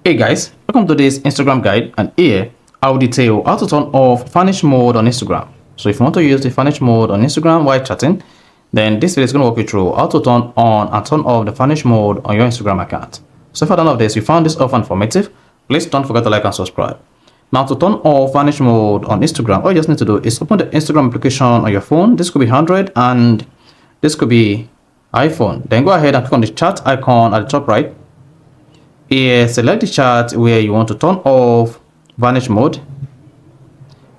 Hey guys, welcome to this Instagram guide, and here I will detail how to turn off vanish mode on Instagram. So if you want to use the vanish mode on Instagram while chatting, then this video is going to walk you through how to turn on and turn off the vanish mode on your Instagram account. So if you're done of this, you found this often informative, please don't forget to like and subscribe. Now to turn off vanish mode on Instagram, all you just need to do is open the Instagram application on your phone. This could be Android and this could be iPhone. Then go ahead and click on the chat icon at the top right. Here, select the chat where you want to turn off vanish mode.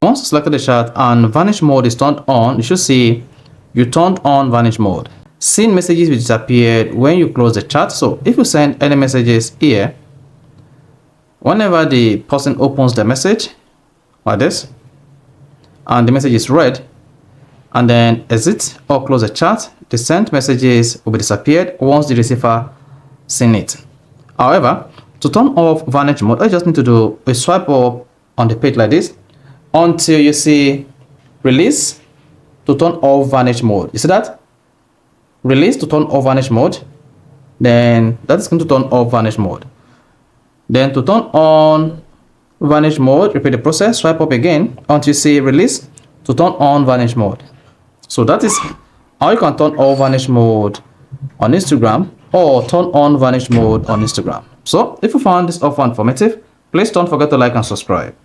Once you select the chat and vanish mode is turned on, you should see you turned on vanish mode. Seen messages will disappear when you close the chat. So if you send any messages here, whenever the person opens the message like this and the message is read and then exit or close the chat, the sent messages will be disappeared once the receiver seen it. However, to turn off vanish mode, all you just need to do is swipe up on the page like this until you see release to turn off vanish mode. You see that? Release to turn off vanish mode. Then that is going to turn off vanish mode. Then to turn on vanish mode, repeat the process, swipe up again until you see release to turn on vanish mode. So that is how you can turn off vanish mode on Instagram or turn on vanish mode on Instagram. So if you found this offer informative, please don't forget to like and subscribe.